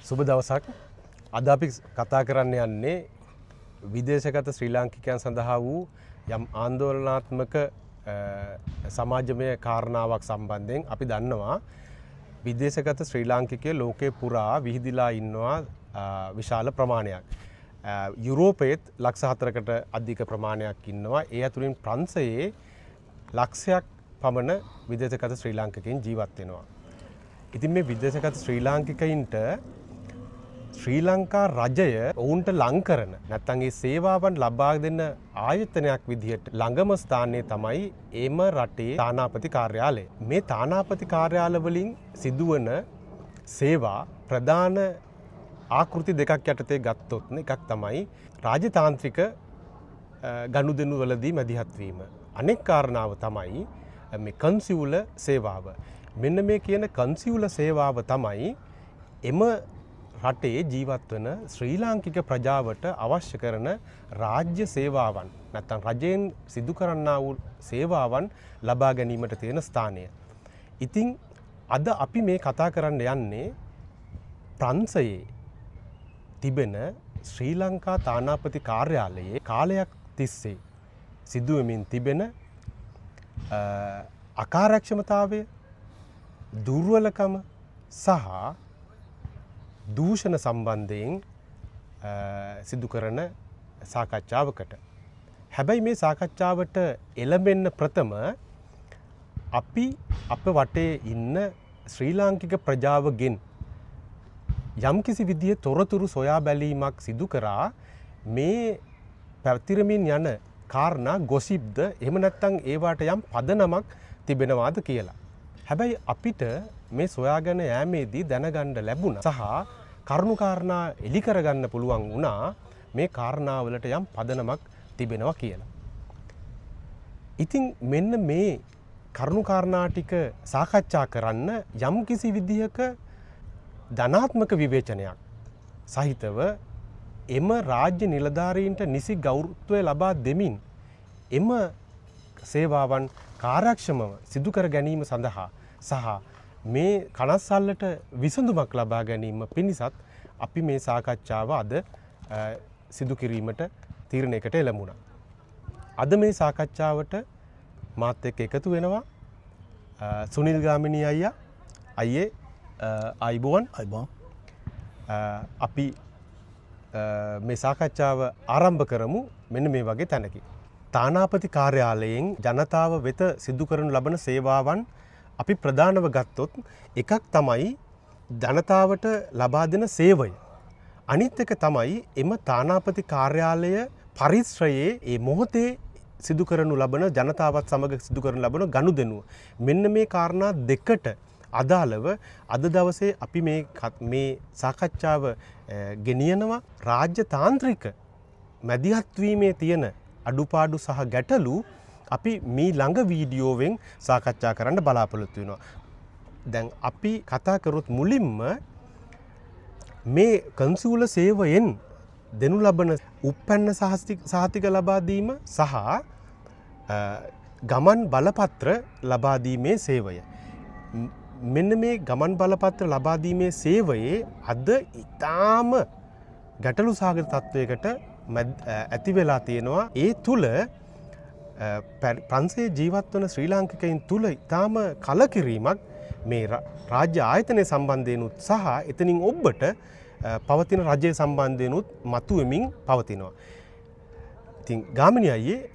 සුබ දවසක්. අද අපි කතා කරන්න යන්නේ විදේශගත ශ්‍රී ලාංකිකයන් සඳහා වූ යම් ආందోලනාත්මක සමාජමය කාරණාවක් සම්බන්ධයෙන් අපි දන්නවා විදේශගත ශ්‍රී ලාංකිකයෝ ලෝකේ පුරා විහිදිලා ඉන්නවා විශාල ප්‍රමාණයක්. යුරෝපයේත් ලක්ෂ 4කට අධික ප්‍රමාණයක් ඉන්නවා. ඒ අතුරින් ප්‍රංශයේ ලක්ෂයක් පමණ විදේශගත ශ්‍රී ලාංකිකයන් ජීවත් වෙනවා. ඉතින් මේ විදේශගත ශ්‍රී ලාංකිකයින්ට ශ්‍රී ලංකා රජය ඔවුන්ට ලං කරන නැත්නම් ඒ සේවාවන් ලබා දෙන ආයතනයක් විදිහට ළඟම ස්ථානයේ තමයි එම රටේ තානාපති කාර්යාලය. මේ තානාපති කාර්යාල වලින් සිදුවන සේවා ප්‍රධාන ආකෘති දෙකක් යටතේ ගත්තොත් එකක් තමයි රාජතාන්ත්‍රික ගනුදෙනු වලදී මැදිහත් වීම. අනෙක් කාරණාව තමයි මේ කන්සියුල සේවාව. මෙන්න මේ කියන කන්සියුල සේවාව තමයි එම රටේ ජීවත් වන ශ්‍රී ලාංකික ප්‍රජාවට අවශ්‍ය කරන රාජ්‍ය සේවාවන් නැත්නම් රජයෙන් සිදු කරන්නා වූ සේවාවන් ලබා ගැනීමට තියෙන ස්ථානය. ඉතින් අද අපි මේ කතා කරන්න යන්නේ ප්‍රංශයේ තිබෙන ශ්‍රී ලංකා තානාපති කාර්යාලයේ කාලයක් තිස්සේ සිදුවෙමින් තිබෙන අකාර්යක්ෂමතාවය, දුර්වලකම සහ දූෂණ සම්බන්ධයෙන් සිදු කරන සාකච්ඡාවකට. හැබැයි මේ සාකච්ඡාවට එළඹෙන්න ප්‍රථම අපි අප වටේ ඉන්න ශ්‍රී ලාංකික ප්‍රජාවගෙන් යම්කිසි විදිහේ තොරතුරු සොයා බැලීමක් සිදු කරා මේ පැතිරමින් යන කාරණා ගොසිප්ද එහෙම නැත්නම් ඒවට යම් පදනමක් තිබෙනවාද කියලා. හැබැයි අපිට මේ සොයාගෙන යෑමේදී දැනගන්න ලැබුණා සහ කරුණු කාරණා එලි කරගන්න පුළුවන් වුණා මේ කාරණාවලට යම් පදනමක් තිබෙනවා කියලා. ඉතින් මෙන්න මේ කරුණු කාරණා ටික සාකච්ඡා කරන්න යම් කිසි විදිහක ධනාත්මක විවේචනයක් සහිතව එම රාජ්‍ය නිලධාරීන්ට නිසි ගෞරවය ලබා දෙමින් එම සේවාවන් කාර්යක්ෂමව සිදු කර ගැනීම සඳහා සහ මේ කනස්සල්ලට විසඳුමක් ලබා ගැනීම පිණිසත් අපි මේ සාකච්ඡාව අද සිදු කිරීමට තීරණයකට එළඹුණා. අද මේ සාකච්ඡාවට මාත් එක්ක එකතු වෙනවා සුනිල් ගාමිණී අයියා. අයියේ අයිබෝන්. අපි මේ සාකච්ඡාව ආරම්භ කරමු මෙන්න මේ වගේ තැනකින්. තානාපති කාර්යාලයෙන් ජනතාව වෙත සිදු කරනු ලබන සේවාවන් අපි ප්‍රධානව ගත්තොත් එකක් තමයි ජනතාවට ලබා දෙන සේවය. අනිත් එක තමයි එම තානාපති කාර්යාලය පරිශ්‍රයේ ඒ මොහොතේ සිදු කරනු ලබන ජනතාවත් සමග සිදු කරනු ලබන ගනුදෙනුව. මෙන්න මේ කාරණා දෙකට අදාළව අද දවසේ අපි මේ සාකච්ඡාව ගෙනියනවා රාජ්‍ය තාන්ත්‍රික මැදිහත් වීමේ තියෙන අඩුපාඩු සහ ගැටලු අපි මේ ළඟ වීඩියෝවෙන් සාකච්ඡා කරන්න බලාපොරොත්තු වෙනවා. දැන් අපි කතා කරොත් මුලින්ම මේ කන්සියුල සේවයෙන් දෙනු ලබන උප්පැන්න සහතික ලබා දීම සහ ගමන් බලපත්‍ර ලබා දීමේ සේවය. මෙන්න මේ ගමන් බලපත්‍ර ලබා දීමේ සේවයේ අද ඊටාම ගැටලු සහගත තත්වයකට ඇති වෙලා තියෙනවා. ඒ තුල ප්‍රංශයේ ජීවත් වන ශ්‍රී ලාංකිකයින් තුල ඊටාම කලකිරීමක් මේ රාජ්‍ය ආයතනය සම්බන්ධයෙන් සහ එතනින් ඔබට පවතින රජය සම්බන්ධයෙන් මතුවෙමින් පවතිනවා. ඉතින් ගාමිණී අයියේ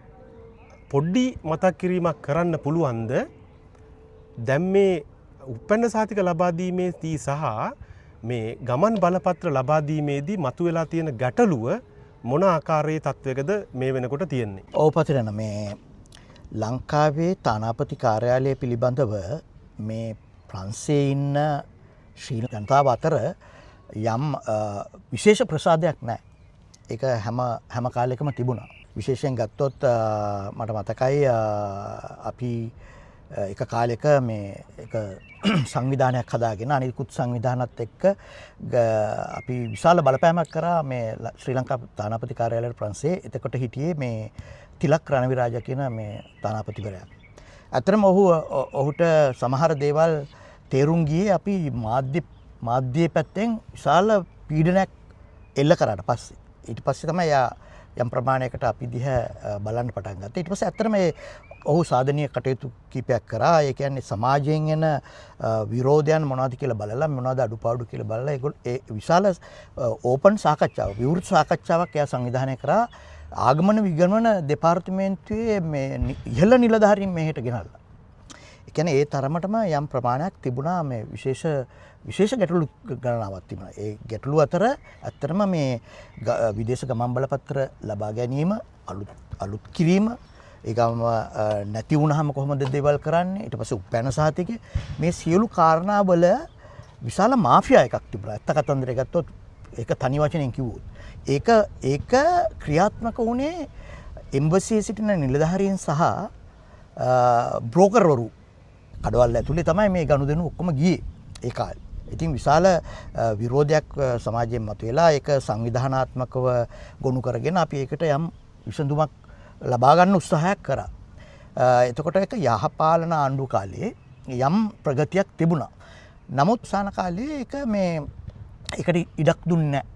පොඩ්ඩි මතක් කිරීමක් කරන්න පුළුවන්ද දැන් මේ උප්පැන්න සහතික ලබා දීමේදී සහ මේ ගමන් බලපත්‍ර ලබා දීමේදී මතුවලා තියෙන ගැටලුව මොන ආකාරයේ තත්වයකද මේ වෙනකොට තියෙන්නේ? ඔව් පතිරණ මේ ලංකාවේ තානාපති කාර්යාලය පිළිබඳව මේ ප්‍රංශයේ ඉන්න ශ්‍රී ජනතාව අතර යම් විශේෂ ප්‍රසාදයක් නැහැ. ඒක හැම කාලෙකම තිබුණා. විශේෂයෙන් ගත්තොත් මට මතකයි අපි එක කාලෙක මේ එක සංවිධානයක් හදාගෙන අනිකුත් සංවිධානත් එක්ක අපි විශාල බලපෑමක් කරා මේ ශ්‍රී ලංකා තානාපති කාර්යාලයේ ප්‍රංශයේ. එතකොට හිටියේ මේ තිලක් රණවිරාජ කියන මේ තානාපතිවරයා. අතරම ඔහුට සමහර දේවල් තේරුම් ගියේ අපි මාධ්‍ය මාධ්‍යයේ පැත්තෙන් විශාල පීඩනයක් එල්ල කරාට පස්සේ ඊට පස්සේ තමයි යා යම් ප්‍රමාණයකට අපි දිහා බලන්න පටන් ගත්තා. ඊට පස්සේ ඇත්තටම ඔහු සාධනීය කටයුතු කීපයක් කරා. ඒ කියන්නේ සමාජයෙන් එන විරෝධයන් මොනවද කියලා බලලා මොනවද අඩුපාඩු කියලා බලලා ඒ විශාල ඕපන් සාකච්ඡාවක් විවෘත සාකච්ඡාවක් එයා සංවිධානය කරා. ආගමන විගමන දෙපාර්තමේන්තුවේ මේ ඉහළ නිලධාරීන් මෙහෙට ගෙනල්ලා. ඒ කියන්නේ ඒ තරමටම යම් ප්‍රමාණයක් තිබුණා මේ විශේෂ ගැටලු ගණනාවක් තිබුණා. ඒ ගැටලු අතර ඇත්තටම මේ විදේශ ගමන් බලපත්‍ර ලබා ගැනීම අලුත් කිරීම ඒකම නැති වුණාම කොහොමද දේවල් කරන්නේ ඊට පස්සේ උපැන්න සහතිකේ මේ සියලු කාරණාවල විශාල මාෆියා එකක් තිබුණා. ඇත්ත කතන්දරය ගත්තොත් ඒක තනි වචනෙන් කිව්වොත් ඒක ක්‍රියාත්මක වුණේ එම්බසියේ සිටින නිලධාරීන් සහ බ්‍රෝකර්වරු කඩවල් ඇතුලේ තමයි මේ ගනුදෙනු ඔක්කොම ගියේ ඒ කාලේ. ඉතින් විශාල විරෝධයක් සමාජයෙන් මතුවලා ඒක සංවිධානාත්මකව ගොනු කරගෙන අපි ඒකට යම් විසඳුමක් ලබා ගන්න උත්සාහයක් කරා. එතකොට ඒක යහපාලන ආණ්ඩු කාලේ යම් ප්‍රගතියක් තිබුණා. නමුත් සාන කාලේ ඒක මේ ඒකට ඉඩක් දුන්නේ නැහැ.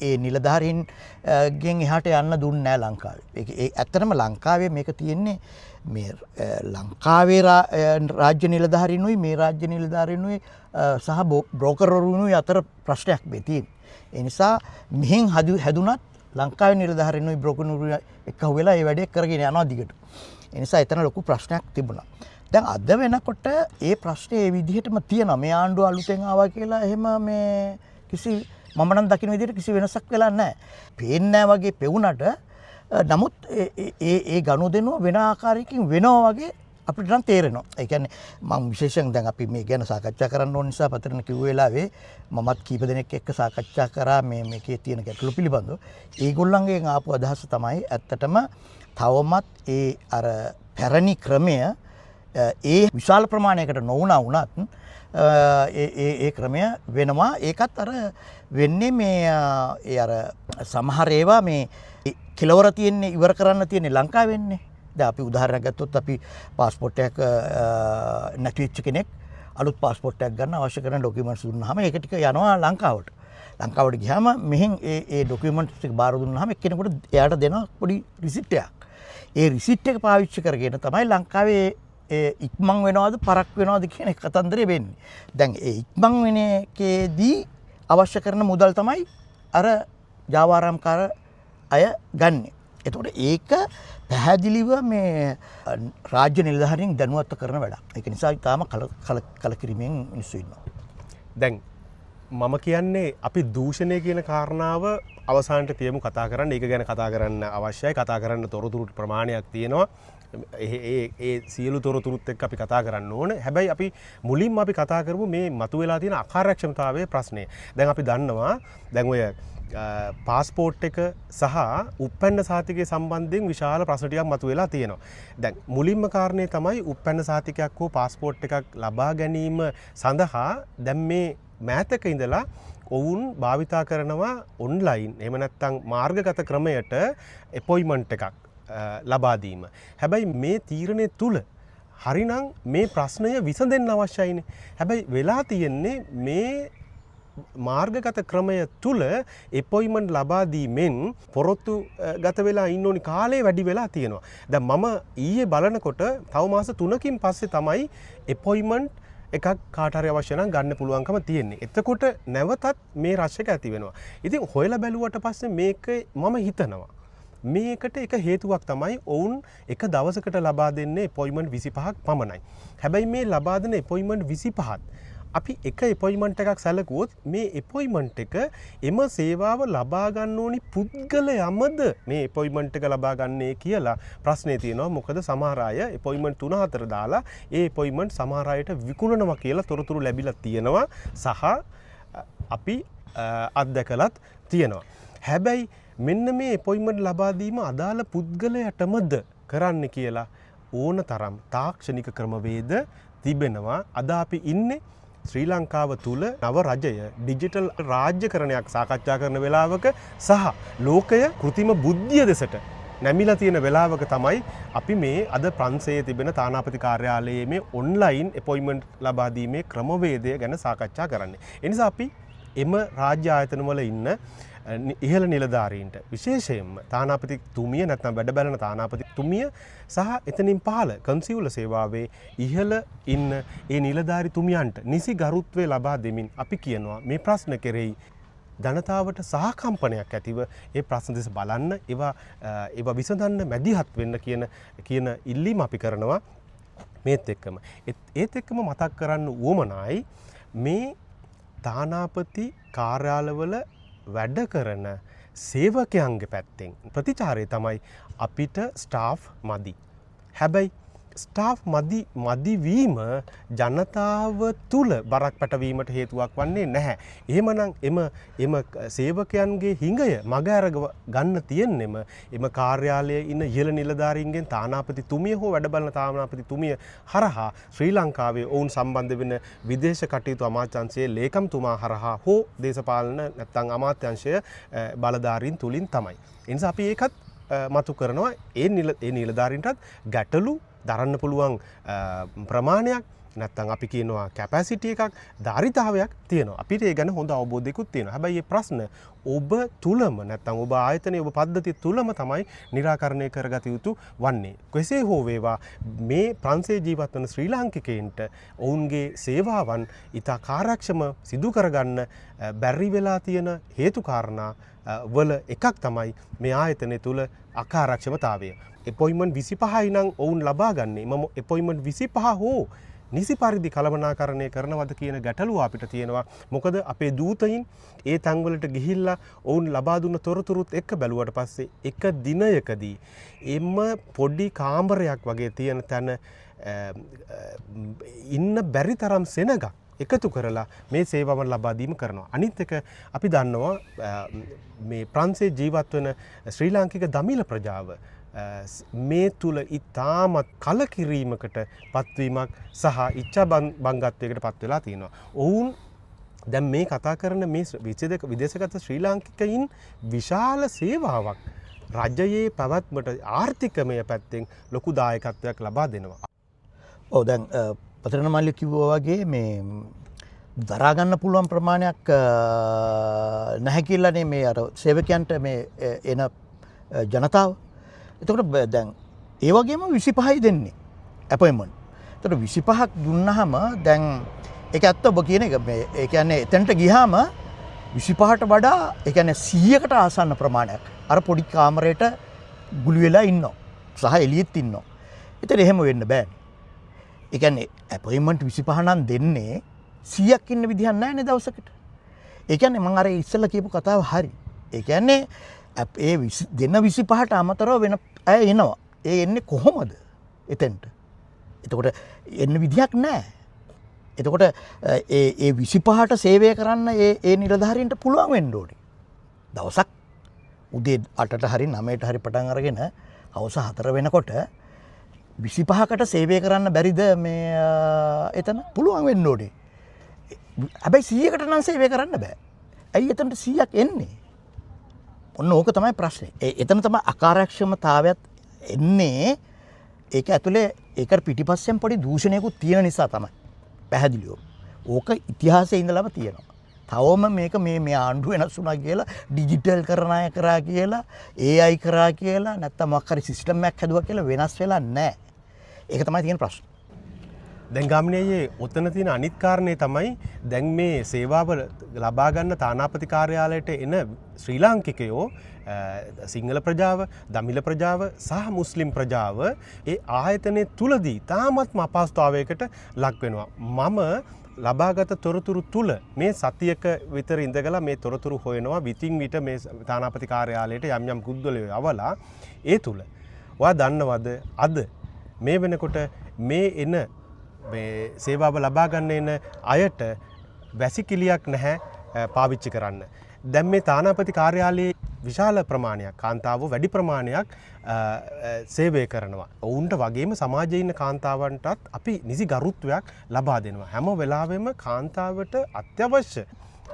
ඒ නිලධාරීන් ගෙන් එහාට යන්න දුන්නේ නැහැ ලංකාවේ. ඒ ඇත්තටම ලංකාවේ මේක තියෙන්නේ මේ ලංකාවේ රාජ්‍ය නිලධාරීනුයි මේ රාජ්‍ය නිලධාරීනුයි සහ බ්‍රෝකර්වරුනුයි අතර ප්‍රශ්නයක් මේ තියෙන්නේ. ඒ නිසා මෙහෙන් හැදුනත් ලංකාවේ නිලධාරීනුයි බ්‍රෝකර්වරුයි එක්ක වෙලා ඒ වැඩේ කරගෙන යනවා දිගට. ඒ නිසා එතන ලොකු ප්‍රශ්නයක් තිබුණා. දැන් අද වෙනකොට ඒ ප්‍රශ්නේ ඒ විදිහටම තියෙනවා. මේ ආණ්ඩුව අලුතෙන් ආවා කියලා එහෙම මේ කිසි මම නම් දකින්න විදිහට කිසි වෙනසක් වෙලා නැහැ. පේන්නේ නැහැ වගේ පෙවුනට නමුත් ඒ ගනුදෙනුව වෙන ආකාරයකින් වෙනවා වගේ අපිට නම් තේරෙනවා. ඒ කියන්නේ මම විශේෂයෙන් දැන් අපි මේ ගැන සාකච්ඡා කරන්න ඕන නිසා පතරණ කිව්ව වෙලාවේ මමත් කීප දෙනෙක් එක්ක සාකච්ඡා කරා මේකේ තියෙන ගැටලු පිළිබඳව. ඒගොල්ලන්ගෙන් ආපු අදහස තමයි ඇත්තටම තවමත් ඒ අර පැරණි ක්‍රමය ඒ විශාල ප්‍රමාණයකට නොවුණා වුණත් ඒ ක්‍රමය වෙනවා. ඒකත් අර වෙන්නේ මේ ඒ අර සමහර ඒවා මේ කෙලවර තියෙන්නේ ඉවර කරන්න තියෙන්නේ ලංකාවේ වෙන්නේ. දැන් අපි උදාහරණයක් ගත්තොත් අපි પાස්පෝර්ට් එකක් නැති වෙච්ච කෙනෙක් අලුත් પાස්පෝර්ට් එකක් ගන්න අවශ්‍ය කරන ડોකියුමන්ට්ස් දුන්නාම ඒක ටික යනවා ලංකාවට. ලංකාවට ගියාම මෙහෙන් ඒ ડોකියුමන්ට්ස් ටික බාර දුන්නාම එක්කෙනෙකුට එයාට දෙනවා පොඩි රිසිට් එකක්. ඒ රිසිට් එක පාවිච්චි කරගෙන තමයි ලංකාවේ ඉක්මන් වෙනවද පරක් වෙනවද කියන කතන්දරය වෙන්නේ. දැන් ඒ ඉක්මන් වෙන එකේදී අවශ්‍ය කරන මුදල් තමයි අර ජාවාරම්කාර අය ගන්නෙ. එතකොට ඒක පැහැදිලිව මේ රාජ්‍ය නිලධාරීන් දැනුවත් කරන වැඩක්. ඒක නිසා තාම කලකිරීමෙන් මිනිස්සු ඉන්නවා. දැන් මම කියන්නේ අපි දූෂණය කියන කාරණාව අවසානට තියමු කතා කරන්න. ඒක ගැන කතා කරන්න අවශ්‍යයි. කතා කරන්න තොරතුරු ප්‍රමාණයක් තියෙනවා. ඒ සියලු තොරතුරුත් එක්ක අපි කතා කරන්න ඕන. හැබැයි අපි මුලින්ම අපි කතා කරමු මේ මතුවලා තියෙන අකාර්යක්ෂමතාවයේ ප්‍රශ්නය. දැන් අපි දන්නවා දැන් ඔය පාස්පෝර්ට් එක සහ උප්පැන්න සහතිකය සම්බන්ධයෙන් විශාල ප්‍රශ්න ටිකක් මතුවලා තියෙනවා. දැන් මුලින්ම කාරණේ තමයි උප්පැන්න සහතිකයක් හෝ පාස්පෝර්ට් එකක් ලබා ගැනීම සඳහා දැන් මේ මෑතක ඉඳලා ඔවුන් භාවිතා කරනවා ඔන්ලයින් එහෙම නැත්නම් මාර්ගගත ක්‍රමයට අපොයින්ට්මන්ට් එකක් ලබා දීම. හැබැයි මේ තීරණය තුල හරිනම් මේ ප්‍රශ්නය විසඳෙන්න අවශ්‍යයිනේ. හැබැයි වෙලා තියෙන්නේ මේ මාර්ගගත ක්‍රමය තුල අපොයින්ට්මන්ට් ලබා දීමෙන් පොරොත්තු ගත වෙලා ඉන්න ඕනි කාලේ වැඩි වෙලා තියෙනවා. දැන් මම ඊයේ බලනකොට තව මාස 3කින් පස්සේ තමයි අපොයින්ට්මන්ට් එකක් කාට හරි අවශ්‍ය නම් ගන්න පුළුවන්කම තියෙන්නේ. එතකොට නැවතත් මේ රෂ් එක ඇති වෙනවා. ඉතින් හොයලා බැලුවට පස්සේ මේක මම හිතනවා මේකට එක හේතුවක් තමයි ඔවුන් එක දවසකට ලබා දෙන්නේ අපොයින්ට්මන්ට් 25ක් පමණයි. හැබැයි මේ ලබා දෙන අපොයින්ට්මන්ට් 25ත් අපි එක අපොයින්ට්මන්ට් එකක් සැලකුවොත් මේ අපොයින්ට්මන්ට් එක එම සේවාව ලබා ගන්න ඕනි පුද්ගලයාමද මේ අපොයින්ට්මන්ට් එක ලබා ගන්නේ කියලා ප්‍රශ්නේ තියෙනවා. මොකද සමහර අය අපොයින්ට්මන්ට් 3-4 දාලා ඒ අපොයින්ට්මන්ට් සමහර අයට විකුණනවා කියලා තොරතුරු ලැබිලා තියෙනවා සහ අපි අත්දැකලත් තියෙනවා. හැබැයි මෙන්න මේ අපොයින්ට්මන්ට් ලබා දීම අදාළ පුද්ගලයාටමද කරන්න කියලා ඕන තරම් තාක්ෂණික ක්‍රමවේද තිබෙනවා. අද අපි ඉන්නේ ශ්‍රී ලංකාව තුළ නව රජය ඩිජිටල් රාජ්‍යකරණයක් සාකච්ඡා කරන වෙලාවක සහ ලෝකය කෘතිම බුද්ධිය දෙසට නැමිලා තියෙන වෙලාවක තමයි අපි මේ අද ප්‍රංශයේ තිබෙන තානාපති කාර්යාලයේ මේ ඔන්ලයින් අපොයින්ට්මන්ට් ලබා දීමේ ක්‍රමවේදය ගැන සාකච්ඡා කරන්නේ. ඒ නිසා අපි එම රාජ්‍ය ආයතනවල ඉන්න ඉහළ නිලධාරීන්ට විශේෂයෙන්ම තානාපතිතුමිය නැත්නම් වැඩ බලන තානාපතිතුමිය සහ එතනින් පහළ කන්සියුල සේවාවේ ඉහළ ඉන්න ඒ නිලධාරිතුමියන්ට නිසි ගරුත්වය ලබා දෙමින් අපි කියනවා මේ ප්‍රශ්න කෙරෙහි ජනතාවට සහකම්පනයක් ඇතිව ඒ ප්‍රශ්න දෙස බලන්න ඒවා විසඳන්න මැදිහත් වෙන්න කියන ඉල්ලීම අපි කරනවා මේත් එක්කම. ඒත් එක්කම මතක් කරන්න උවමනයි මේ තානාපති කාර්යාලවල වැඩ කරන සේවකයන්ගේ පැත්තෙන් ප්‍රතිචාරය තමයි අපිට ස්ටාෆ් මදි. හැබැයි ස්ටාෆ් මදිවීම ජනතාව තුළ බරක් පැටවීමට හේතුවක් වන්නේ නැහැ. එහෙමනම් එම සේවකයන්ගේ හිඟය මග අරග ගන්න තියෙන්නෙම එම කාර්යාලයේ ඉන්න ඉහළ නිලධාරීන්ගෙන් තානාපතිතුමිය හෝ වැඩ බලන තානාපතිතුමිය හරහා ශ්‍රී ලංකාවේ ඔවුන් සම්බන්ධ වෙන විදේශ කටයුතු අමාත්‍යාංශයේ ලේකම්තුමා හරහා හෝ දේශපාලන නැත්නම් අමාත්‍යාංශය බලධාරීන් තුලින් තමයි. ඒ නිසා අපි ඒකත් මතු කරනවා ඒ නිලධාරීන්ටත් ගැටලු දරන්න පුළුවන් ප්‍රමාණයක් නැත්නම් අපි කියනවා කැපැසිටි එකක් ධාරිතාවයක් තියෙනවා. අපිට ඒ ගැන හොඳ අවබෝධයකුත් තියෙනවා. හැබැයි මේ ප්‍රශ්න ඔබ තුලම නැත්නම් ඔබ ආයතනයේ ඔබ පද්ධතිය තුලම තමයි निराකරණය කරගත යුතු වන්නේ. කෙසේ හෝ වේවා මේ ප්‍රංශයේ ජීවත් වන ශ්‍රී ලාංකිකයින්ට ඔවුන්ගේ සේවාවන් ඉතා කාර්යක්ෂම සිදු කරගන්න බැරි වෙලා තියෙන හේතු කාරණා වල එකක් තමයි මේ ආයතනය තුල අකාර්යක්ෂමතාවය. අපොයින්ට්මන්ට් 25යි නම් ඔවුන් ලබා ගන්නේ. මම අපොයින්ට්මන්ට් 25 හෝ නිසි පරිදි කළමනාකරණය කරනවද කියන ගැටලුව අපිට තියෙනවා. මොකද අපේ දූතයින් ඒ තැන්වලට ගිහිල්ලා ඔවුන් ලබා දුන්න තොරතුරුත් එක්ක බැලුවට පස්සේ එක දිනයකදී එම්ම පොඩි කාමරයක් වගේ තියෙන තැන ඉන්න බැරි තරම් සෙනගක් එකතු කරලා මේ සේවාවන් ලබා දීම කරනවා. අනිත් එක අපි දන්නවා මේ ප්‍රංශයේ ජීවත් වෙන ශ්‍රී ලාංකික දමිළ ප්‍රජාව මේ තුල ඉතාමත් කලකිරීමකට පත්වීමක් සහ ඉච්ඡා බංගත්වයකට පත් වෙලා තියෙනවා. ඔවුන් දැන් මේ කතා කරන මේ විදේශගත ශ්‍රී ලාංකිකයින් විශාල සේවාවක් රජයේ පැවැත්මට ආර්ථිකමය පැත්තෙන් ලොකු දායකත්වයක් ලබා දෙනවා. ඔව් දැන් පතරණ මල්ලි කිව්වා වගේ මේ දරා ගන්න පුළුවන් ප්‍රමාණයක් නැහැ කියලානේ මේ අර සේවකයන්ට මේ එන ජනතාව. එතකොට දැන් ඒ වගේම 25යි දෙන්නේ අපොයින්ට්මන්ට්. එතකොට 25ක් දුන්නාම දැන් ඒක ඇත්ත ඔබ කියන එක මේ ඒ කියන්නේ එතනට ගියාම 25ට වඩා ඒ කියන්නේ 100කට ආසන්න ප්‍රමාණයක් අර පොඩි කාමරයට ගුලි වෙලා ඉන්නවා. සහ එළියෙත් ඉන්නවා. ඒතර එහෙම වෙන්න බෑනේ. ඒ කියන්නේ අපොයින්ට්මන්ට් 25 නම් දෙන්නේ 100ක් ඉන්න විදිහක් නැහැ නේ දවසකට. ඒ කියන්නේ මම අර ඉස්සෙල්ලා කියපු කතාව හරි. ඒ කියන්නේ ඒ දෙන 25ට අමතරව වෙන අය එනවා. ඒ එන්නේ කොහොමද එතෙන්ට? එතකොට එන්න විදිහක් නැහැ. එතකොට ඒ 25ට සේවය කරන්න ඒ නිලධාරීන්ට පුළුවන් වෙන්න ඕනේ. දවසක් උදේ 8ට හරි 9ට හරි පටන් අරගෙන හවස 4 වෙනකොට 25කට සේවය කරන්න බැරිද මේ එතන පුළුවන් වෙන්න ඕනේ. හැබැයි 100කට නම් සේවය කරන්න බෑ. ඇයි එතනට 100ක් එන්නේ? ඔන්න ඕක තමයි ප්‍රශ්නේ. එතන තමයි අකාර්යක්ෂමතාවයත් එන්නේ. ඒක ඇතුලේ ඒකට පිටිපස්සෙන් පොඩි දූෂණයකුත් තියෙන නිසා තමයි. පැහැදිලිව. ඕක ඉතිහාසයේ ඉඳලම තියෙනවා. තවම මේක මේ ආණ්ඩුව වෙනස් වුණා කියලා ඩිජිටල් කරන අය කරා කියලා AI කරා කියලා නැත්නම් මොකක් හරි සිස්ටම් එකක් හැදුවා කියලා වෙනස් වෙලා නැහැ. ඒක තමයි තියෙන ප්‍රශ්නේ. දැන් ගාමිණියේ ඔතන තියෙන අනිත් කාරණේ තමයි දැන් මේ සේවාව ලබා ගන්න තානාපති කාර්යාලයට එන ශ්‍රී ලාංකිකයෝ සිංහල ප්‍රජාව, දමිළ ප්‍රජාව සහ මුස්ලිම් ප්‍රජාව ඒ ආයතනයේ තුලදී තාමත්ම අපහසුතාවයකට ලක් වෙනවා. මම ලබාගත තොරතුරු තුල මේ සතියක විතර ඉඳගලා මේ තොරතුරු හොයනවා විතින් විට මේ තානාපති කාර්යාලයට යම් කුද්දලයෝ යවලා ඒ තුල ඔයා දන්නවද අද මේ වෙනකොට මේ එන මේ සේවාව ලබා ගන්න එන අයට වැසිකිළියක් නැහැ පාවිච්චි කරන්න. දැන් මේ තානාපති කාර්යාලයේ විශාල ප්‍රමාණයක් කාන්තාවෝ වැඩි ප්‍රමාණයක් සේවය කරනවා. ඔවුන්ට වගේම සමාජයේ ඉන්න කාන්තාවන්ටත් අපි නිසි ගරුත්වයක් ලබා දෙනවා. හැම වෙලාවෙම කාන්තාවට අත්‍යවශ්‍ය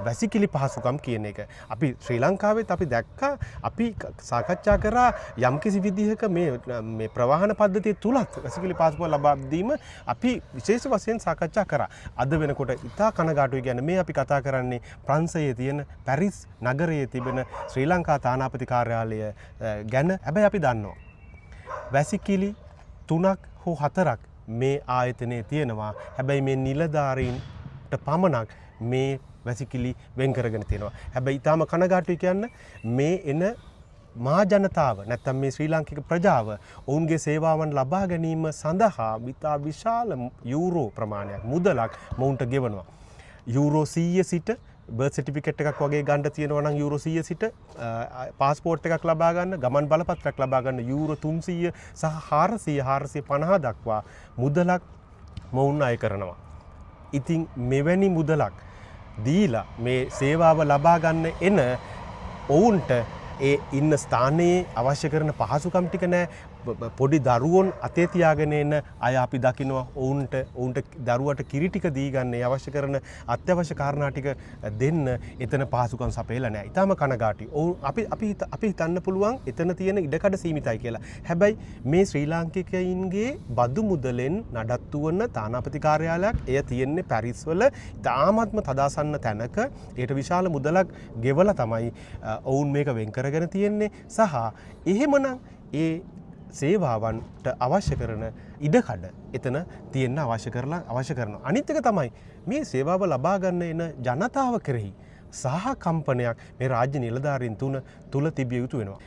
වැසිකිලි පහසුකම් කියන එක. අපි ශ්‍රී ලංකාවෙත් අපි දැක්කා අපි සාකච්ඡා කරා යම්කිසි විදිහක මේ ප්‍රවාහන පද්ධතිය තුලත් වැසිකිලි පහසුකම් ලබා දීම අපි විශේෂ වශයෙන් සාකච්ඡා කරා. අද වෙනකොට ඉතා කනගාටුයි කියන්නේ මේ අපි කතා කරන්නේ ප්‍රංශයේ තියෙන පැරිස් නගරයේ තිබෙන ශ්‍රී ලංකා තානාපති කාර්යාලය ගැන. හැබැයි අපි දන්නවා වැසිකිලි 3ක් හෝ 4ක් මේ ආයතනයේ තියෙනවා. හැබැයි මේ නිලධාරීන්ට පමණක් මේ වැසිකිලි වෙන් කරගෙන තියෙනවා. හැබැයි ඊටාම කනගාටුයි කියන්න මේ එන මා ජනතාව නැත්තම් මේ ශ්‍රී ලාංකික ප්‍රජාව ඔවුන්ගේ සේවාවන් ලබා ගැනීම සඳහා ඉතා විශාල යූරෝ ප්‍රමාණයක් මුදලක් මොවුන්ට ගෙවනවා. යූරෝ 100 සිට බර්ත් සර්ටිෆිකේට් එකක් වගේ ගන්න තියෙනවා නම් යූරෝ 100 සිට පාස්පෝර්ට් එකක් ලබා ගන්න, ගමන් බලපත්‍රයක් ලබා ගන්න යූරෝ 300 සහ 450 දක්වා මුදලක් මොවුන් අය කරනවා. ඉතින් මෙවැනි මුදලක් දීලා මේ සේවාව ලබා ගන්න එන ඔවුන්ට ඒ ඉන්න ස්ථානයේ අවශ්‍ය කරන පහසුකම් ටික නැහැ. පොඩි දරුවොන් අතේ තියාගෙන එන අය අපි දකිනවා ඔවුන්ට දරුවට කිරි ටික දී ගන්න අවශ්‍ය කරන අත්‍යවශ්‍ය කාරණා ටික දෙන්න එතන පහසුකම් සපයලා නැහැ. ඊටාම කනගාටුයි. අපි හිතන්න පුළුවන් එතන තියෙන ඉඩකඩ සීමිතයි කියලා. හැබැයි මේ ශ්‍රී ලාංකිකයින්ගේ බදු මුදලෙන් නඩත්තු වන තානාපති කාර්යාලයක් එය තියෙන්නේ පැරිස් වල තාමත්ම තදාසන්න තැනක. ඒට විශාල මුදලක් ගෙවලා තමයි ඔවුන් මේක වෙන් කරගෙන තියෙන්නේ. සහ එහෙමනම් ඒ සේවාවන්ට අවශ්‍ය කරන ඉඩකඩ එතන තියෙන්න අවශ්‍ය කරනවා. අනිත් එක තමයි මේ සේවාව ලබා ගන්න එන ජනතාව කෙරෙහි සහ කම්පනයක් මේ රාජ්‍ය නිලධාරීන් තුල තිබිය යුතු වෙනවා.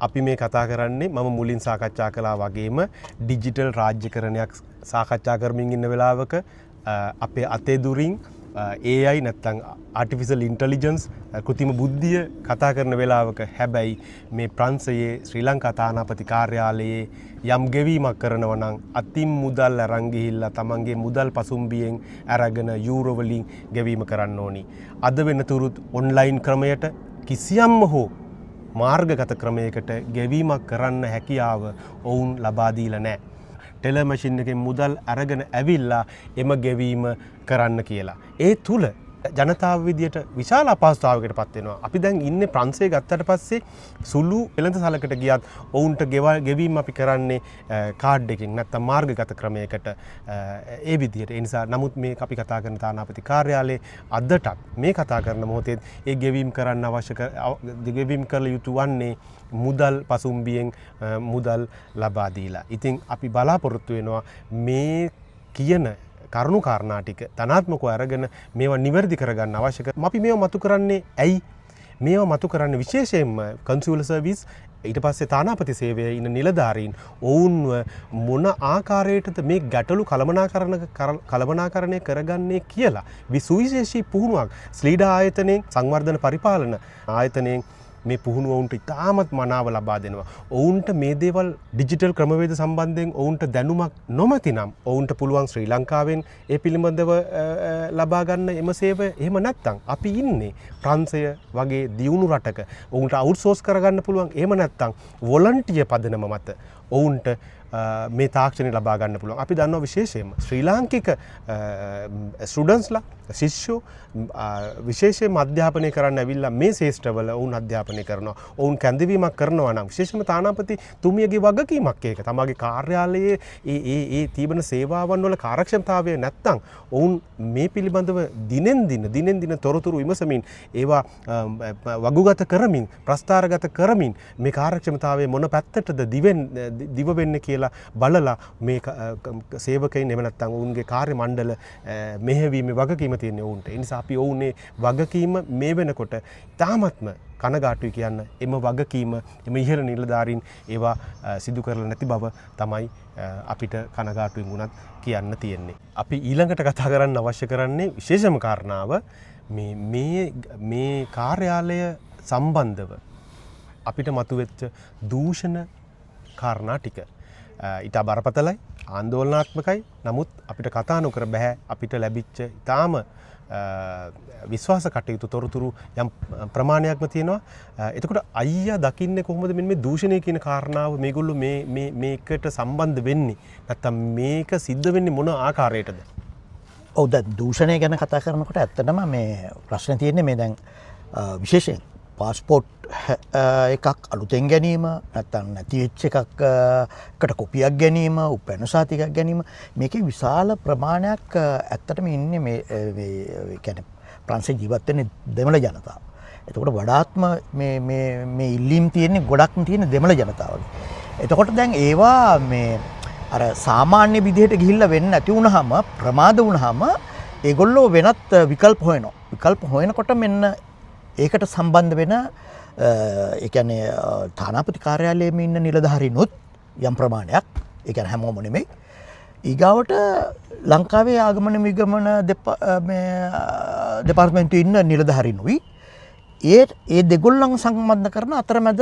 අපි මේ කතා කරන්නේ මම මුලින් සාකච්ඡා කළා වගේම ඩිජිටල් රාජ්‍යකරණයක් සාකච්ඡා කරමින් ඉන්න වෙලාවක අපේ අතේ දුරින් AI නැත්තම් ආටිෆිෂල් ඉන්ටෙලිජන්ස් කෘතිම බුද්ධිය කතා කරන වෙලාවක හැබැයි මේ ප්‍රංශයේ ශ්‍රී ලංකා තානාපති කාර්යාලයේ යම් ගෙවීමක් කරනවා නම් අතින් මුදල් අරන් ගිහිල්ලා තමන්ගේ මුදල් පසුම්බියෙන් අරගෙන යූරෝ වලින් ගෙවීම කරන්න ඕනි. අද වෙනතුරුත් ඔන්ලයින් ක්‍රමයට කිසියම්ම හෝ මාර්ගගත ක්‍රමයකට ගෙවීමක් කරන්න හැකියාව ඔවුන් ලබා දීලා නැහැ. ටෙලර් මැෂින් එකෙන් මුදල් අරගෙන ඇවිල්ලා එම ගෙවීම කරන්න කියලා. ඒ තුල ජනතාව විදියට විශාල අපහසුතාවයකට පත් වෙනවා. අපි දැන් ඉන්නේ ප්‍රංශය ගත්තට පස්සේ සුළු වෙළඳ සැලකට ගියත් ඔවුන්ට ගෙවීම අපි කරන්නේ කාඩ් එකකින් නැත්නම් මාර්ගගත ක්‍රමයකට ඒ විදියට. ඒ නිසා නමුත් මේ අපි කතා කරන තානාපති කාර්යාලයේ අදටත් මේ කතා කරන මොහොතේ ඒ ගෙවීම කරන්න ගෙවීම කළ යුතු වන්නේ මුදල් පසුම්බියෙන් මුදල් ලබා දීලා. ඉතින් අපි බලාපොරොත්තු වෙනවා මේ කියන කරුණු කාරණා ටික ධනාත්මකව අරගෙන මේවා නිවැරදි කරගන්න අවශ්‍ය කරන අපි මේවා මතු කරන්නේ ඇයි? මේවා මතු කරන්නේ විශේෂයෙන්ම කන්සියුලර් සර්විස් ඊට පස්සේ තානාපති සේවයේ ඉන්න නිලධාරීන් ඔවුන්ව මොන ආකාරයකටද මේ ගැටලු කළමනාකරණය කරගන්නේ කියලා විශේෂී පුහුණුවක් ස්ලීඩා ආයතනයෙන් සංවර්ධන පරිපාලන ආයතනයෙන් මේ පුහුණුව ඔවුන්ට ඉතාමත් මනාව ලබා දෙනවා. ඔවුන්ට මේ දේවල් ඩිජිටල් ක්‍රමවේද සම්බන්ධයෙන් ඔවුන්ට දැනුමක් නොමැති නම් ඔවුන්ට පුළුවන් ශ්‍රී ලංකාවෙන් ඒ පිළිබඳව ලබා ගන්න එම සේවය. එහෙම නැත්නම් අපි ඉන්නේ ප්‍රංශය වගේ දියුණු රටක ඔවුන්ට අවුට්සෝස් කරගන්න පුළුවන්. එහෙම නැත්නම් වොලන්ටියර් පදනම මත ඔවුන්ට මේ තාක්ෂණය ලබා ගන්න පුළුවන්. අපි දන්නවා විශේෂයෙන්ම ශ්‍රී ලාංකික ස්ටුඩන්ට්ස්ලා ශිෂ්‍යෝ විශේෂයෙන්ම අධ්‍යාපනය කරන්න ඇවිල්ලා මේ ශේෂ්ඨවල ඔවුන් අධ්‍යාපනය කරනවා. ඔවුන් කැඳවීමක් කරනවා නම් විශේෂයෙන්ම තානාපති තුමියගේ වගකීමක් ඒක. තමගේ කාර්යාලයේ ඒ තිබෙන සේවාවන් වල කාර්යක්ෂමතාවය නැත්තම් ඔවුන් මේ පිළිබඳව දිනෙන් දින තොරතුරු විමසමින් ඒවා වගුගත කරමින් ප්‍රස්ථාරගත කරමින් මේ කාර්යක්ෂමතාවය මොන පැත්තටද දිව වෙන්නේ කියලා බලලා මේ සේවකයින් එහෙම නැත්නම් ඔවුන්ගේ කාර්ය මණ්ඩල මෙහෙවීමේ වගකීම තියෙන ඔවුන්ට. ඒ නිසා අපි ඔවුන්ගේ වගකීම මේ වෙනකොට තාමත්ම කනගාටුයි කියන්න එම වගකීම එම ඉහළ නිලධාරීන් ඒවා සිදු කරලා නැති බව තමයි අපිට කනගාටුවෙන් වුණත් කියන්න තියෙන්නේ. අපි ඊළඟට කතා කරන්න අවශ්‍ය කරන්නේ විශේෂම කාරණාව මේ කාර්යාලය සම්බන්ධව අපිට මතුවෙච්ච දූෂණ කාරණා ටික. ඊට බරපතලයි ආందోලනාත්මකයි. නමුත් අපිට කතා නොකර බෑ අපිට ලැබිච්ච ඊටාම විශ්වාස කටයුතු තොරතුරු යම් ප්‍රමාණයක්ම තියෙනවා. එතකොට අයියා දකින්නේ කොහොමද මෙන්න මේ දූෂණය කියන කාරණාව මේගොල්ලෝ මේකට සම්බන්ධ වෙන්නේ? නැත්තම් මේක සිද්ධ වෙන්නේ මොන ආකාරයකටද? ඔව් දැන් දූෂණය ගැන කතා කරනකොට ඇත්තටම මේ ප්‍රශ්නේ තියෙන්නේ මේ දැන් විශේෂයෙන් පාස්පෝර්ට් එකක් අලුතෙන් ගැනීම නැත්නම් නැති වෙච්ච එකකට කොපියක් ගැනීම උපැන්නසාතිකයක් ගැනීම මේකේ විශාල ප්‍රමාණයක් ඇත්තටම ඉන්නේ මේ කියන්නේ ප්‍රංශේ ජීවත් වෙන දෙමළ ජනතාව. එතකොට වඩාත්ම මේ ඉල්ලීම් තියෙන්නේ ගොඩක් තියෙන දෙමළ ජනතාවගේ. එතකොට දැන් ඒවා මේ අර සාමාන්‍ය විදිහට ගිහිල්ලා වෙන්නේ නැති වුනහම ප්‍රමාද වුනහම ඒගොල්ලෝ වෙනත් විකල්ප හොයනවා. විකල්ප හොයනකොට මෙන්න ඒකට සම්බන්ධ වෙන ඒ කියන්නේ තානාපති කාර්යාලයේ ඉන්න නිලධාරීනුත් යම් ප්‍රමාණයක් ඒ කියන්නේ හැමෝම නෙමෙයි ඊගාවට ලංකාවේ ආගමන විගමන දෙපාර්තමේන්තුවේ ඉන්න නිලධාරීනුයි ඒ දෙගොල්ලන් සම්බන්ධ කරන අතරමැද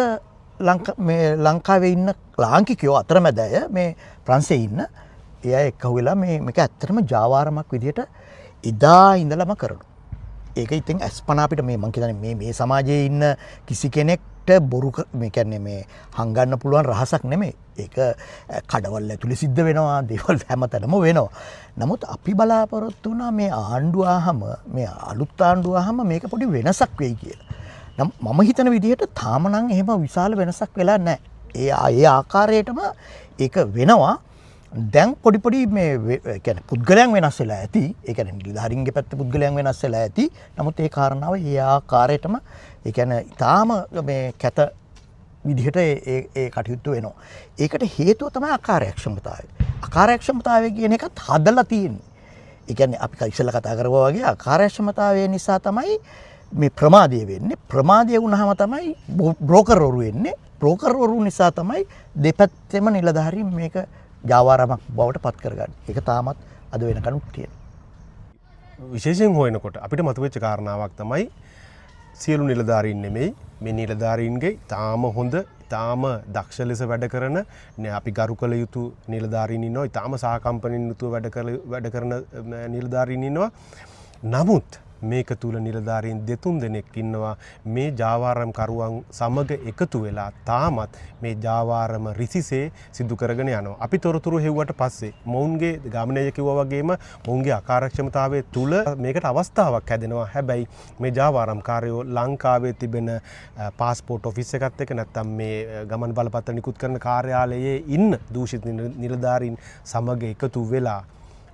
ලංකාවේ ඉන්න ලාංකිකයෝ අතරමැද අය මේ ප්‍රංශයේ ඉන්න ඒ අය එක්ක වෙලා මේක ඇත්තටම ජාවාරමක් විදියට ඉදා ඉඳලම කරනවා. ඒක ඉතින් අස්පනා අපිට මේ මං කියන්නේ මේ සමාජයේ ඉන්න කිසි කෙනෙක්ට බොරු මේ කියන්නේ මේ හංගන්න පුළුවන් රහසක් නෙමෙයි. ඒක කඩවල් ඇතුලේ සිද්ධ වෙනවා, දේවල් හැමතැනම වෙනවා. නමුත් අපි බලාපොරොත්තු වුණා මේ ආණ්ඩුව ආවම මේ අලුත් ආණ්ඩුව ආවම මේක පොඩි වෙනසක් වෙයි කියලා. මම හිතන විදිහට තාම නම් එහෙම විශාල වෙනසක් වෙලා නැහැ. ඒ ආකාරයටම ඒක වෙනවා. දැන් පොඩි මේ කියන්නේ පුද්ගලයන් වෙනස් වෙලා ඇති. ඒ කියන්නේ නිලධාරීන්ගේ පැත්ත පුද්ගලයන් වෙනස් වෙලා ඇති. නමුත් ඒ කාරණාව ඒ ආකාරයටම ඒ කියන්නේ ඊටාම මේ කැත විදිහට ඒ කටයුතු වෙනවා. ඒකට හේතුව තමයි අකාර්යක්ෂමතාවය. අකාර්යක්ෂමතාවය කියන එකත් හදලා තියෙන්නේ. ඒ කියන්නේ අපි ඉස්සෙල්ලා කතා කරපුවා වගේ අකාර්යක්ෂමතාවය නිසා තමයි මේ ප්‍රමාදය වෙන්නේ. ප්‍රමාදය වුණාම තමයි බ්‍රෝකර්වරු වෙන්නේ. බ්‍රෝකර්වරු නිසා තමයි දෙපැත්තෙම නිලධාරීන් මේක ජාවාරමක් බවට පත් කරගන්න. ඒක තාමත් අද වෙනකන් තියෙනවා. විශේෂයෙන් හොයනකොට අපිට මතුවෙච්ච කාරණාවක් තමයි සියලු නිලධාරීන් නෙමෙයි මේ නිලධාරීන්ගේ තාම හොඳ තාම දක්ෂ ලෙස වැඩ කරන අපි ගරු කළ යුතු නිලධාරීන් ඉන්නවා. තාම සහකම්පනීන් යුතුව වැඩ කරන නිලධාරීන් ඉන්නවා. නමුත් මේක තුල නිලධාරීන් දෙතුන් දෙනෙක් ඉන්නවා මේ ජාවාරම් කරුවන් සමග එකතු වෙලා තාමත් මේ ජාවාරම රිසිසේ සිදු කරගෙන යනවා. අපි තොරතුරු හෙව්වට පස්සේ මොවුන්ගේ ගාමනය කිව්වා වගේම මොවුන්ගේ අකාර්යක්ෂමතාවය තුල මේකට අවස්ථාවක් හැදෙනවා. හැබැයි මේ ජාවාරම් කාර්යෝ ලංකාවේ තිබෙන පාස්පෝර්ට් ඔෆිස් එකත් එක්ක නැත්තම් මේ ගමන් බලපත්‍ර නිකුත් කරන කාර්යාලයේ ඉන්න දූෂිත නිලධාරීන් සමග එකතු වෙලා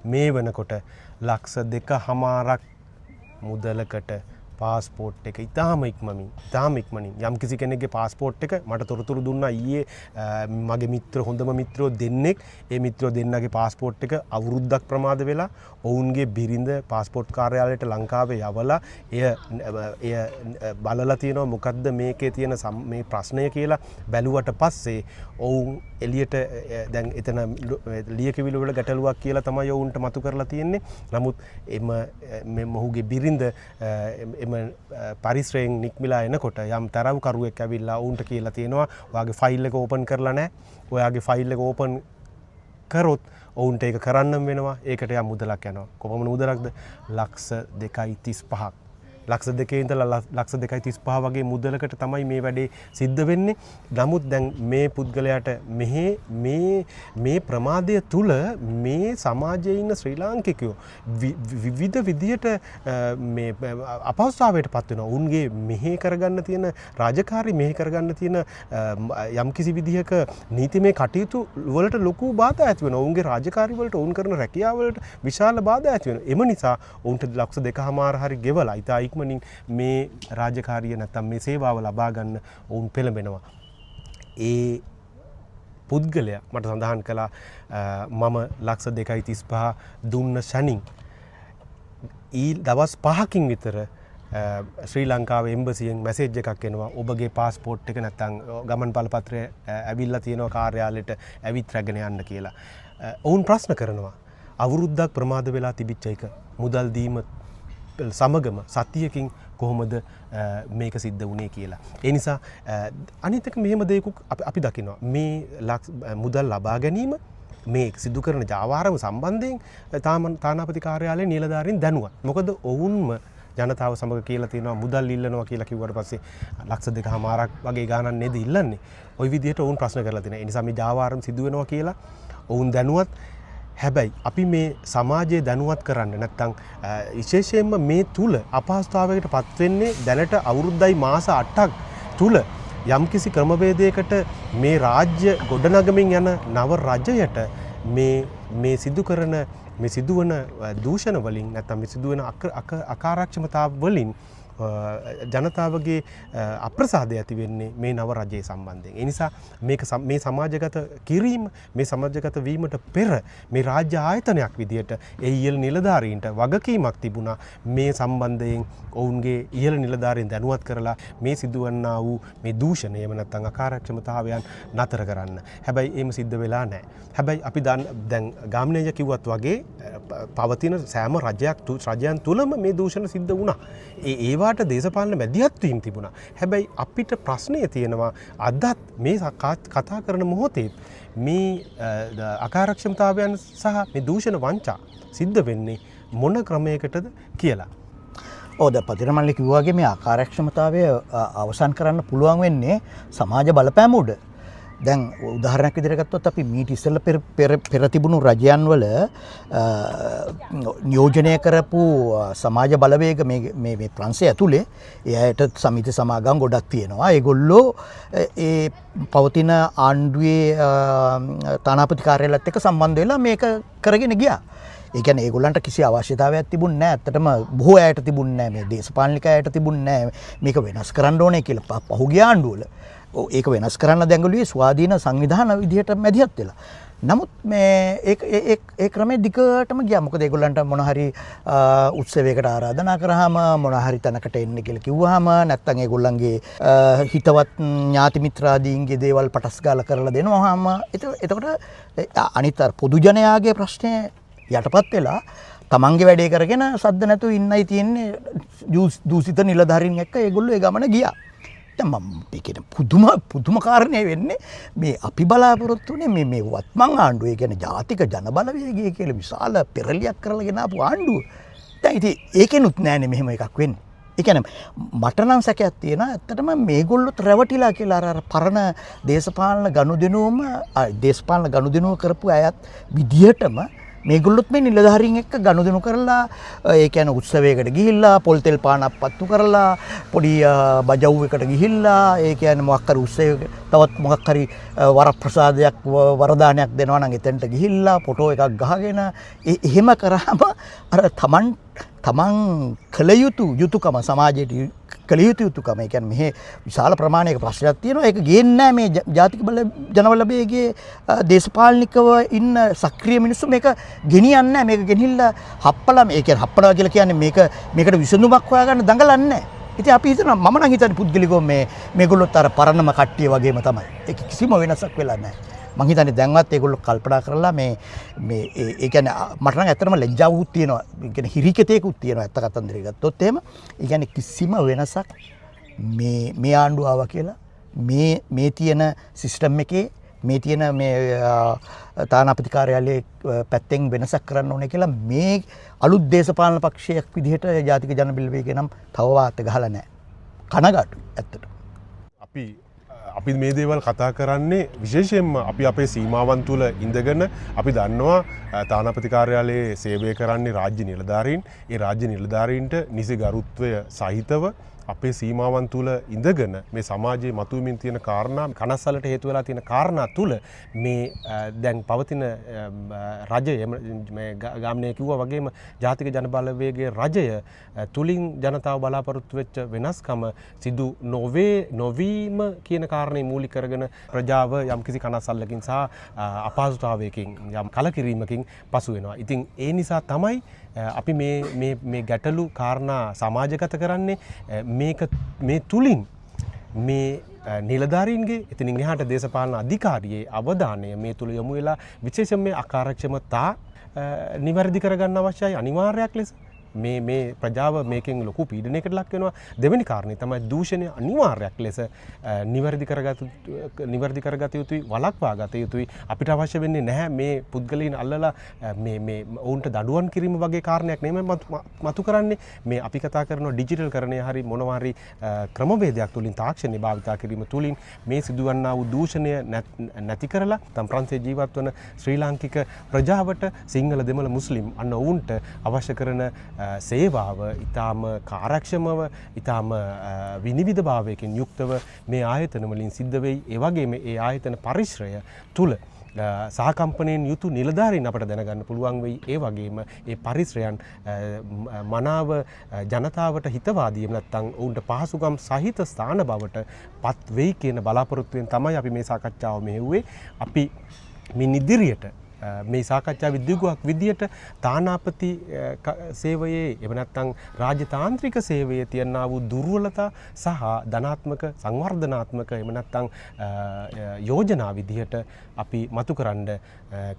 මේ වෙනකොට ලක්ෂ 2.5ක් මුදලකට පාස්පෝර්ට් එක ඉතාම ඉක්මනින් යම් කිසි කෙනෙක්ගේ පාස්පෝර්ට් එක මට තොරතුරු දුන්නා ඊයේ මගේ මිත්‍ර හොඳම මිත්‍රයෝ දෙන්නෙක් ඒ මිත්‍රයෝ දෙන්නගේ පාස්පෝර්ට් එක අවුරුද්දක් ප්‍රමාද වෙලා ඔවුන්ගේ බිරිඳ පාස්පෝර්ට් කාර්යාලයට ලංකාවේ යවලා එය බලලා තියෙනවා මොකද්ද මේකේ තියෙන මේ ප්‍රශ්නය කියලා බැලුවට පස්සේ ඔවුන් එළියට දැන් එතන ලියකියවිලි වල ගැටලුවක් කියලා තමයි ඔවුන්ට මතු කරලා තියෙන්නේ. නමුත් මේ මොහුගේ බිරිඳ එම පරිශ්‍රයෙන් නික්මිලා එනකොට යම් තරවුකරුවෙක් ඇවිල්ලා ඔවුන්ට කියලා තියෙනවා ඔයාගේ ෆයිල් එක ඕපන් කරලා නැහැ. ඔයාගේ ෆයිල් එක ඕපන් කරොත් ඔවුන්ට ඒක කරන්නම් වෙනවා. ඒකට යම් මුදලක් යනවා. කොපමණ මුදලක්ද? ලක්ෂ 2.35ක්. ලක්ෂ 2 ඉඳලා ලක්ෂ 2.35 වගේ මුදලකට තමයි මේ වැඩේ සිද්ධ වෙන්නේ. නමුත් දැන් මේ පුද්ගලයාට මේ ප්‍රමාදය තුල මේ සමාජයේ ඉන්න ශ්‍රී ලාංකිකයෝ විවිධ විදියට මේ අපහසුතාවයට පත් වෙනවා. උන්ගේ මෙහෙ කරගන්න තියෙන රාජකාරී මෙහෙ කරගන්න තියෙන යම්කිසි විදිහක නීතිමය කටයුතු වලට ලොකු බාධා ඇති වෙනවා. උන්ගේ රාජකාරී වලට උන් කරන රැකියාව වලට විශාල බාධා ඇති වෙනවා. එම නිසා උන්ට ලක්ෂ 2.5 හරි ගෙවලා ඉතා ඉක්මනින් මේ රාජකාරිය නැත්තම් මේ සේවාව ලබා ගන්න ඔවුන් පෙළඹෙනවා. ඒ පුද්ගලයා මට සඳහන් කළා මම ලක්ෂ 2.35 දුන්න ශනින් දවස් 5කින් විතර ශ්‍රී ලංකාවේ එම්බසියෙන් මැසේජ් එකක් එනවා ඔබගේ පාස්පෝර්ට් එක නැත්තම් ගමන් බලපත්‍රය ඇවිල්ලා තියෙනවා කාර්යාලයට ඇවිත් රැගෙන යන්න කියලා. ඔවුන් ප්‍රශ්න කරනවා අවුරුද්දක් ප්‍රමාද වෙලා තිබිච්ච එක මුදල් දීම සමගම සතියකින් කොහොමද මේක සිද්ධ වුණේ කියලා. ඒ නිසා අනිත් එක මෙහෙම දෙයක් අපි දකිනවා. මේ මුදල් ලබා ගැනීම මේ සිදු කරන ජාවාරම සම්බන්ධයෙන් තානාපති කාර්යාලයේ නිලධාරීන් දැනුවත්. මොකද ඔවුන්ම ජනතාව සමග කියලා තියෙනවා මුදල් ඉල්ලනවා කියලා කිව්වට පස්සේ ලක්ෂ 2.5ක් වගේ ගාණක් නේද ඉල්ලන්නේ. ওই විදිහට ඔවුන් ප්‍රශ්න කරලා තියෙනවා. ඒ නිසා මේ ජාවාරම් සිදු වෙනවා කියලා ඔවුන් දැනුවත්. හැබැයි අපි මේ සමාජයේ දැනුවත් කරන්න නැත්නම් විශේෂයෙන්ම මේ තුල අපහසුතාවයකට පත් වෙන්නේ දැනට අවුරුද්දයි මාස 8ක් තුල යම්කිසි ක්‍රමවේදයකට මේ රාජ්‍ය ගොඩනගමින් යන නව රජයට මේ සිදු කරන මේ සිදුවන දූෂණ වලින් නැත්නම් මේ සිදුවන අකාර්යක්ෂමතාව වලින් ජනතාවගේ අප්‍රසාදය ඇති වෙන්නේ මේ නව රජයේ සම්බන්ධයෙන්. ඒ නිසා මේ සමාජගත කිරීම මේ සමාජගත වීමට පෙර මේ රාජ්‍ය ආයතනයක් විදියට ඒ ඉහළ නිලධාරීන්ට වගකීමක් තිබුණා මේ සම්බන්ධයෙන් ඔවුන්ගේ ඉහළ නිලධාරීන් දැනුවත් කරලා මේ සිදුවන්නා වූ මේ දූෂණය එහෙම නැත්නම් අකාර්යක්ෂමතාවයන් නතර කරන්න. හැබැයි එහෙම සිද්ධ වෙලා නැහැ. හැබැයි අපි දැන් ගාමිණීය කිව්වත් වගේ පවතින සෑම රජයන් තුලම මේ දූෂණ සිද්ධ වුණා. ඒවාට දේශපාලන මැදිහත් වීම තිබුණා. හැබැයි අපිට ප්‍රශ්නය තියෙනවා අදත් මේ කතා කරන මොහොතේ මේ අකාර්යක්ෂමතාවයන් සහ මේ දූෂණ වංචා සිද්ධ වෙන්නේ මොන ක්‍රමයකටද කියලා. ඔව් දැන් පතිරමල්ලි කිව්වා වගේ මේ අකාර්යක්ෂමතාවය අවසන් කරන්න පුළුවන් වෙන්නේ සමාජ බලපෑම උඩ. දැන් උදාහරණයක් විදිහට ගත්තොත් අපි මීට ඉස්සෙල්ලා පෙර තිබුණු රජයන් වල නියෝජනය කරපු සමාජ බලවේග මේ ප්‍රංශය ඇතුලේ එයාට සමිති සමාගම් ගොඩක් තියෙනවා. ඒගොල්ලෝ ඒ පවතින ආණ්ඩුවේ තානාපති කාර්යාලයත් එක්ක සම්බන්ධ වෙලා මේක කරගෙන ගියා. ඒ කියන්නේ ඒගොල්ලන්ට කිසි අවශ්‍යතාවයක් තිබුණේ නැහැ. ඇත්තටම බොහෝ අයට තිබුණේ නැහැ. මේ දේශපාලනික අයට තිබුණේ නැහැ. මේක වෙනස් කරන්න ඕනේ කියලා පහුගිය ආණ්ඩුවල. ඒක වෙනස් කරන්න දැඟලුවේ ස්වාධීන සංවිධාන විදිහට මැදිහත් වෙලා. නමුත් මේ ඒ ක්‍රමයේ දිගටම ගියා. මොකද ඒගොල්ලන්ට මොන හරි උත්සවයකට ආරාධනා කරාම මොන හරි තැනකට එන්න කියලා කිව්වහම නැත්නම් ඒගොල්ලන්ගේ හිතවත් ඥාති මිත්‍රාදීන්ගේ දේවල් පටස් ගාලා කරලා දෙනවහම එතකොට අනිත් පොදු ජනයාගේ ප්‍රශ්නේ යටපත් වෙලා තමන්ගේ වැඩේ කරගෙන සද්ද නැතුව ඉන්නයි තියෙන්නේ දූෂිත නිලධාරීන් එක්ක ඒගොල්ලෝ ඒ ගමන ගියා. දැන් මම මේකේ පුදුම කාරණේ වෙන්නේ මේ අපි බලාපොරොත්තු වෙන්නේ මේ වත්මන් ආණ්ඩුව. ඒ කියන්නේ ජාතික ජන බලවේගය කියලා විශාල පෙරලියක් කරලාගෙන ආපු ආණ්ඩුව. දැන් ඉතින් ඒකෙනුත් නෑනේ මෙහෙම එකක් වෙන්නේ. ඒ කියන්නේ මට නම් සැකයක් තියෙනවා ඇත්තටම මේගොල්ලොත් රැවටිලා කියලා අර පරණ දේශපාලන ගනුදෙනුව කරපු අයත් විදිහටම මේගොල්ලොත් මේ නිලධාරීන් එක්ක ගනුදෙනු කරලා ඒ කියන්නේ උත්සවයකට ගිහිල්ලා පොල් තෙල් පානක් පත්තු කරලා පොඩි බජව් එකට ගිහිල්ලා ඒ කියන්නේ මොකක් හරි උත්සවයක තවත් මොකක් හරි වරප්‍රසාදයක් වරදානයක් දෙනවා නම් එතනට ගිහිල්ලා ෆොටෝ එකක් ගහගෙන එහෙම කරාම අර තමන් කළ යුතු යුතුයකම සමාජයට කළ යුතු යුතුයකම ඒ කියන්නේ මෙහි විශාල ප්‍රමාණයක ප්‍රශ්නයක් තියෙනවා. ඒක ගේන්නේ නැහැ මේ ජාතික ජනබලවේගයේ දේශපාලනිකව ඉන්න සක්‍රීය මිනිස්සු මේක ගෙනියන්නේ නැහැ. මේක ගෙනිහිල්ලා හප්පලා ඒ කියන්නේ හප්පනවා කියලා කියන්නේ මේකට විසඳුමක් හොයාගන්න දඟලන්නේ නැහැ. ඉතින් අපි හිතනවා මම නම් හිතන්නේ පුද්ගලිකව මේගොල්ලොත් අර පරණම කට්ටිය වගේම තමයි. ඒක කිසිම වෙනසක් වෙලා නැහැ. මං හිතන්නේ දැන්වත් ඒගොල්ලෝ කල්පනා කරලා මේ ඒ කියන්නේ මට නම් ඇත්තටම ලැජ්ජාවකුත් තියෙනවා. ඒ කියන්නේ හිරිකතේකුත් තියෙනවා ඇත්ත කතන්දරය ගත්තොත් එහෙම. ඒ කියන්නේ කිසිම වෙනසක් මේ ආණ්ඩුව ආවා කියලා මේ තියෙන සිස්ටම් එකේ මේ තියෙන මේ තානාපති කාර්යාලයේ පැත්තෙන් වෙනසක් කරන්න ඕනේ කියලා මේ අලුත් දේශපාලන පක්ෂයක් විදිහට ජාතික ජන බලවේගය නම් තව වාත ගහලා නැහැ. කනගාටුයි ඇත්තට. අපි මේ දේවල් කතා කරන්නේ විශේෂයෙන්ම අපි අපේ සීමාවන් තුල ඉඳගෙන අපි දන්නවා තානාපති කාර්යාලයේ සේවය කරන්නේ රාජ්‍ය නිලධාරීන්. ඒ රාජ්‍ය නිලධාරීන්ට නිසි ගරුත්වය සහිතව අපේ සීමාවන් තුල ඉඳගෙන මේ සමාජයේ මතුවෙමින් තියෙන කාරණා කනස්සලට හේතු වෙලා තියෙන කාරණා තුල මේ දැන් පවතින රජය මේ ගාමිණී කිව්වා වගේම ජාතික ජන බලවේගයේ රජය තුලින් ජනතාව බලාපොරොත්තු වෙච්ච වෙනස්කම සිදු නොවීම කියන කාරණේ මූලික කරගෙන ප්‍රජාව යම්කිසි කනස්සල්ලකින් සහ අපහසුතාවයකින් යම් කලකිරීමකින් පසු වෙනවා. ඉතින් ඒ නිසා තමයි අපි මේ ගැටලු කාරණා සමාජගත කරන්නේ මේ තුලින් මේ නිලධාරීන්ගේ එතනින් එහාට දේශපාලන අධිකාරියේ අවධානය මේ තුල යොමු වෙලා විශේෂයෙන් මේ අකාර්යක්ෂමතා නිවැරදි කරගන්න අවශ්‍යයි අනිවාර්යයක් ලෙස. මේ ප්‍රජාව මේකෙන් ලොකු පීඩනයකට ලක් වෙනවා. දෙවෙනි කාරණේ තමයි දූෂණය අනිවාර්යයක් ලෙස නිවැරදි කරගත යුතුයි, වළක්වා ගත යුතුයි. අපිට අවශ්‍ය වෙන්නේ නැහැ මේ පුද්ගලයන් අල්ලලා මේ ඔවුන්ට දඩුවම් කිරීම වගේ කාරණයක් නෙමෙයි මතු කරන්නේ. මේ අපි කතා කරන ඩිජිටල් කරණය හරි මොනවා හරි ක්‍රමවේදයක් තුලින් තාක්ෂණය භාවිතා කිරීම තුලින් මේ සිදුවන්නා වූ දූෂණය නැති කරලා තම ප්‍රංශයේ ජීවත් වන ශ්‍රී ලාංකික ප්‍රජාවට සිංහල දෙමළ මුස්ලිම් අන්න ඔවුන්ට අවශ්‍ය කරන සේවාව ඊටාම කාර්යක්ෂමව ඊටාම විනිවිදභාවයකින් යුක්තව මේ ආයතන වලින් සිද්ධ වෙයි. ඒ වගේම ඒ ආයතන පරිශ්‍රය තුල සහකම්පනයෙන් යුතු නිලධාරීන් අපට දැනගන්න පුළුවන් වෙයි. ඒ වගේම ඒ පරිශ්‍රයන් මනාව ජනතාවට හිතවාදී නැත්නම් ඔවුන්ට පහසුකම් සහිත ස්ථාන බවට පත් වෙයි කියන බලාපොරොත්තුවෙන් තමයි අපි මේ සාකච්ඡාව මෙහෙව්වේ. අපි මින් ඉදිරියට මේ සාකච්ඡා විද්‍යුගයක් විදියට තානාපති සේවයේ එහෙම නැත්නම් රාජතාන්ත්‍රික සේවයේ තියනා වූ දුර්වලතා සහ ධනාත්මක සංවර්ධනාත්මක එහෙම නැත්නම් යෝජනා විදියට අපි මතුකරන්න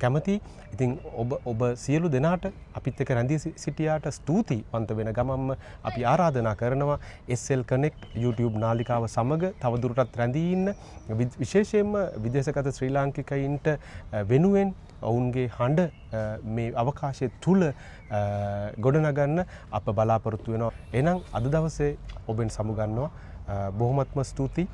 කැමති. ඉතින් ඔබ සියලු දෙනාට අපිත් එක්ක රැඳී සිටියාට ස්තුතිවන්ත වෙන ගමන්ම අපි ආරාධනා කරනවා SL Connect YouTube නාලිකාව සමග තවදුරටත් රැඳී ඉන්න, විශේෂයෙන්ම විදේශගත ශ්‍රී ලාංකිකයින්ට වෙනුවෙන් ඔවුන්ගේ හඬ මේ අවකාශය තුල ගොඩනගන්න අප බලාපොරොත්තු වෙනවා. එහෙනම් අද දවසේ ඔබෙන් සමුගන්නවා. බොහොමත්ම ස්තුතියි.